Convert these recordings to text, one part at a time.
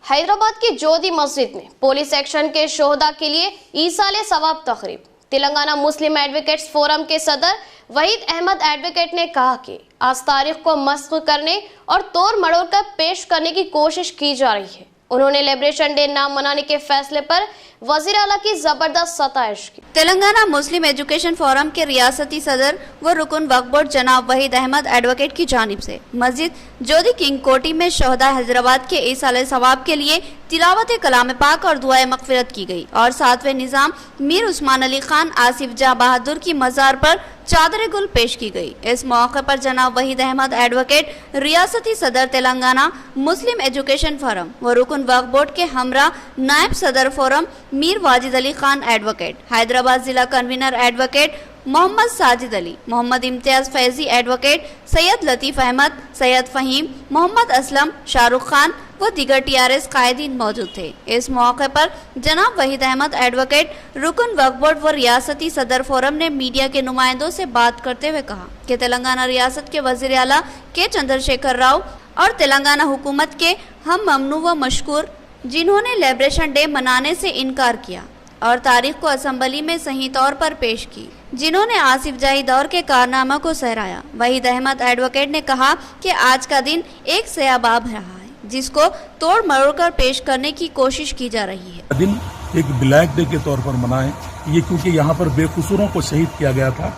حیدرآباد کی جودی مسجد میں police action کے شہداء کے لیے ایصال ثواب تقریب۔ تلنگانہ مسلم ایڈوکیٹس فورم کے صدر وحید احمد ایڈوکیٹ نے کہا کہ آج تاریخ کو مسخ کرنے اور توڑ مڑوڑ کر پیش کرنے کی کوشش کی جا رہی ہے۔ انہوں نے لبریشن ڈے نہ منانے کے فیصلے پر وزیر اعلیٰ کی زبردست ستائش کی۔ تلنگانہ مسلم ایجوکیشن فورم کے ریاستی صدر و رکن وقف بورڈ جناب وحید احمد ایڈوکیٹ کی جانب سے مسجد جودی کنگ کوٹی میں شہداء حیدرآباد کے ایصال ثواب کے لیے تلاوت کلام پاک اور دعائے مغفرت کی گئی اور 7ویں نظام میر عثمان علی خان آصف جاں بہادر کی مزار پر چادر گل پیش کی گئی۔ اس موقع پر جناب وحید احمد ایڈوکیٹ ریاستی صدر تلنگانہ مسلم ایجوکیشن فورم و رکن وقف بورڈ کے ہمراہ نائب صدر فورم میر واجد علی خان ایڈوکیٹ، حیدرآباد ضلع کنوینر ایڈوکیٹ محمد ساجد علی، محمد امتیاز فیضی ایڈوکیٹ، سید لطیف احمد، سید فہیم، محمد اسلم، شاہ رخ خان و دیگر TRS قائدین موجود تھے۔ اس موقع پر جناب وحید احمد ایڈوکیٹ رکن وقف بورڈ و ریاستی صدر فورم نے میڈیا کے نمائندوں سے بات کرتے ہوئے کہا کہ تلنگانہ ریاست کے وزیر اعلیٰ کے چندر شیکھر راؤ اور تلنگانہ حکومت کے ہم ممنوع و مشکور جنہوں نے لبریشن ڈے منانے سے انکار کیا اور تاریخ کو اسمبلی میں صحیح طور پر پیش کی، جنہوں نے آصف جاہی دور کے کارناموں کو سراہا۔ وحید احمد ایڈوکیٹ نے کہا کہ آج کا دن ایک سیاہ باب رہا ہے جس کو توڑ مروڑ کر پیش کرنے کی کوشش کی جا رہی ہے۔ دن ایک بلیک ڈے کے طور پر منائیں، یہ کیونکہ یہاں پر بے قصوروں کو شہید کیا گیا تھا۔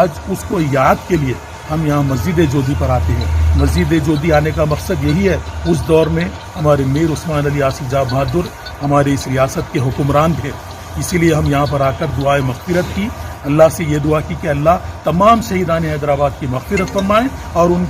آج اس کو یاد کے لیے ہم یہاں مسجد جودی پر آتے ہیں۔ مسجد جودی آنے کا مقصد یہی ہے، اس دور میں ہمارے میر عثمان علی آصف جاں بہادر ہماری اس ریاست کے حکمران تھے، اسی لیے ہم یہاں پر آ کر دعائے مغفرت کی، اللہ سے یہ دعا کی کہ اللہ تمام شہیدان حیدرآباد کی مغفرت فرمائیں اور ان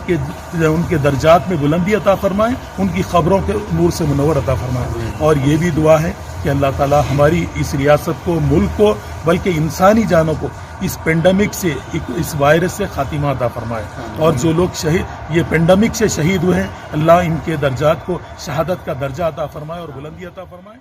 کے درجات میں بلندی عطا فرمائیں، ان کی قبروں کے نور سے منور عطا فرمائیں، اور یہ بھی دعا ہے کہ اللہ تعالی ہماری اس ریاست کو، ملک کو، بلکہ انسانی جانوں کو اس پینڈیمک سے، اس وائرس سے خاتمہ عطا فرمائے، اور جو لوگ یہ پینڈیمک سے شہید ہوئے ہیں اللہ ان کے درجات کو شہادت کا درجہ عطا فرمائے اور بلندی عطا فرمائے۔